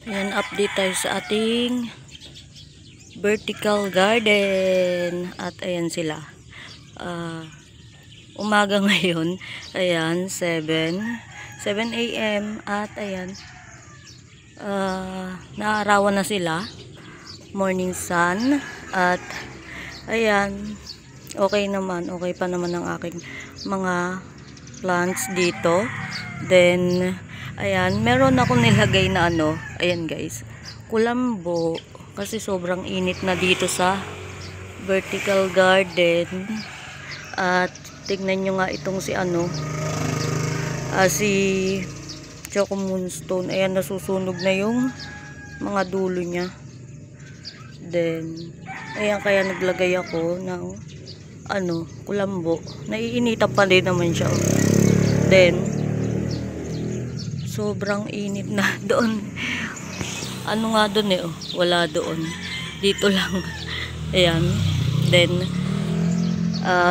Ayan, update tayo sa ating vertical garden. At ayan sila. Umaga ngayon. Ayan, 7 a.m. At ayan, naarawan na sila. Morning sun. At ayan, okay naman. Okay pa naman ang aking mga plants dito. Then ayan, meron ako nilagay na ayan guys, kulambo, kasi sobrang init na dito sa vertical garden. At tignan nyo nga itong si Choco Moonstone. Ayan, nasusunog na yung mga dulo niya. Then ayan, kaya naglagay ako ng kulambo. Naiinitan pa din naman siya. Then sobrang init na doon. Nga doon wala doon. Dito lang. Ayan. Then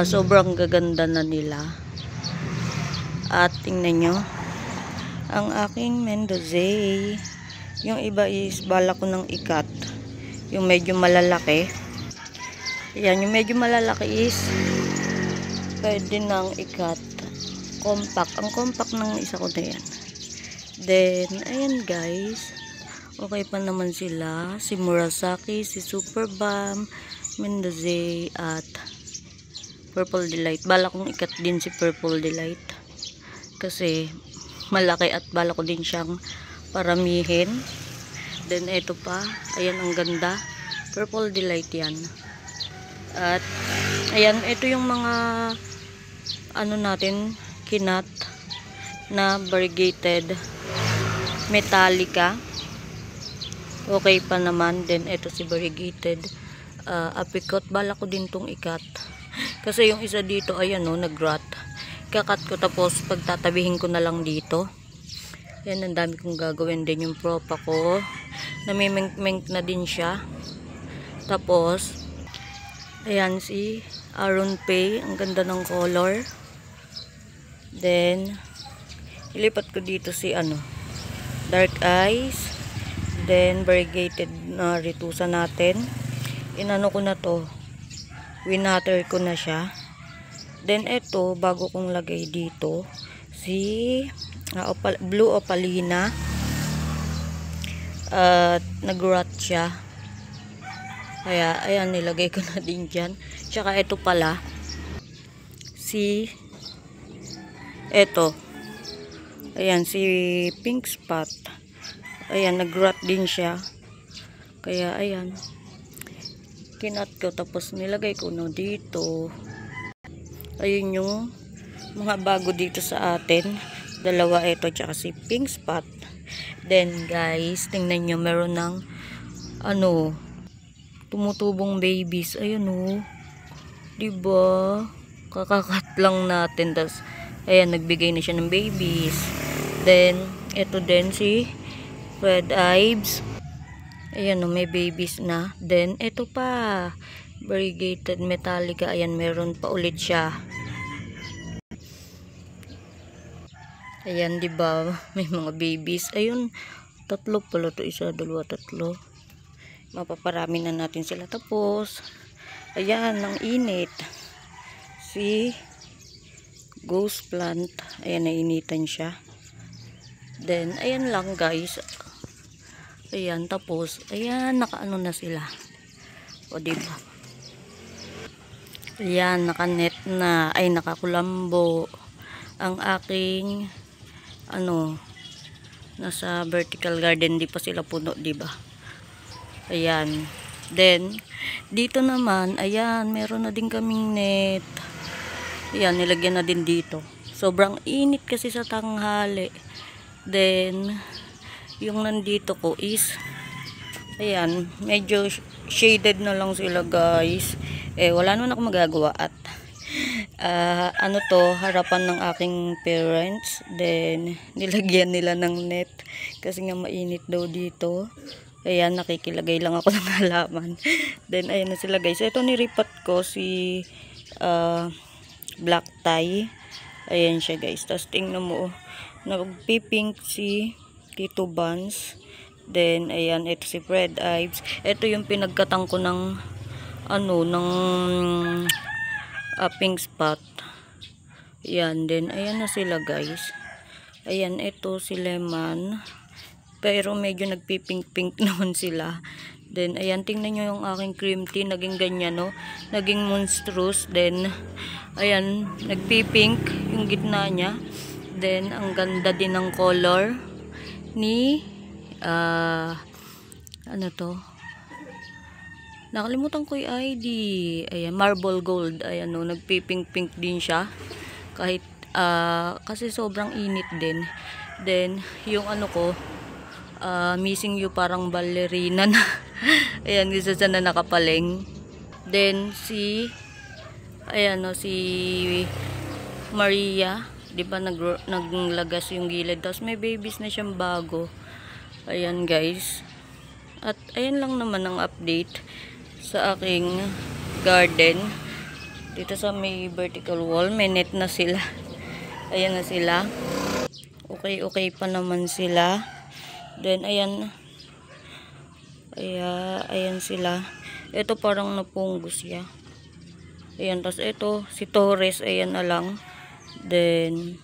sobrang gaganda na nila. At tingnan nyo ang aking Mendoza. Yung iba is bala ko ng ikat. Yung medyo malalaki. Ayan, yung medyo malalaki is pwede nang ikat. Compact. Ang compact ng isa ko na yan. Then, ayan guys, okay pa naman sila. Si Murasaki, si Superbam, Mendoza, at Purple Delight. Bala kong ikat din si Purple Delight kasi malaki at bala ko din siyang paramihin. Then, ito pa. Ayan, ang ganda. Purple Delight yan. At, ayan, ito yung mga natin, kinat na variegated Metallica. Okay pa naman. Then ito si variegated apricot. Bala ko din tong ikat kasi yung isa dito ayan nag-rot. Kakat ko, tapos pagtatabihin ko na lang dito. Yan, ang dami kong gagawin. Din yung propa ko, namimink na din siya. Tapos ayan si Aron Pay, ang ganda ng color. Then ilipat ko dito si Dark Eyes. Then variegated na ritusa natin. Inano ko na to, winater ko na siya. Then ito, bago kong lagay dito si Blue Opalina. At nag-rot siya, kaya ayan, nilagay ko na din dyan. Tsaka ito pala ayan, si Pink Spot. Ayan, nag-rot din siya. Kaya ayan, kinat ko, tapos nilagay ko dito. Ayun yung mga bago dito sa atin. Dalawa ito, tsaka si Pink Spot. Then guys, tingnan nyo, meron ng tumutubong babies. Ayun diba? Kakakat lang natin. Tas ayan, nagbigay na siya ng babies. Then ito din si Red Eyes. Ayan may babies na. Then ito pa, variegated Metallica. Ayan, meron pa ulit siya. Ayan, diba? May mga babies. Ayun, tatlo pala to. Isa, dalawa, tatlo. Mapaparami na natin sila. Tapos ayan, ang init. Si Ghost Plant. Ayan, nainitan siya. Then ayan lang guys. Ayan, tapos ayan, nakaano na sila. O diba? Ayan, nakanet na. Ay, nakakulambo ang aking nasa vertical garden. Di pa sila puno, diba? Ayan. Then dito naman, ayan, meron na din kaming net. Ayan, nilagyan na din dito. Sobrang init kasi sa tanghali. Then yung nandito ko is ayan, medyo shaded na lang sila guys. Wala naman ako magagawa. At harapan ng aking parents. Then nilagyan nila ng net kasi nga mainit daw dito. Ayan, nakikilagay lang ako ng halaman. Then ayan na sila guys. Ito, niripat ko si black tie. Ayan siya guys. Tapos tingnan mo, nagpipink si Tito Buns. Then, ayan, ito si Fred Ives. Ito yung pinagkatang ko ng, ng pink spot. Ayan, then, ayan na sila guys. Ayan, ito si Lemon. Pero medyo nagpipink-pink naman sila. Then, ayan, tingnan nyo yung aking cream tea. Naging ganyan, no? Naging monstrous. Then, ayan, nagpipink yung gitna niya. Then, ang ganda din ng color ni, ano to? Nakalimutan ko yung ID. Ayan, marble gold. Ayan, no? Nagpipink-pink din siya. Kahit, kasi sobrang init din. Then, yung ano ko, missing you parang ballerina na. Ayan, isa siya na nakapaling. Then, ayan o, si Maria. Di ba naglagas yung gilid. Tapos may babies na siyang bago. Ayan guys. At ayan lang naman ang update sa aking garden. Dito sa may vertical wall, may net na sila. Ayan na sila. Okay pa naman sila. Then, ayan. Ayan sila. Ito parang napunggos siya. Ayan, tas ito, si Torres, ayan na lang. Then,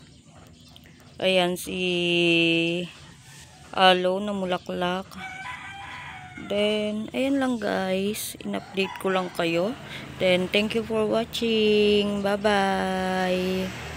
ayan si Aloe na mulaklak. Then, ayan lang guys. In-update ko lang kayo. Then, thank you for watching. Bye-bye.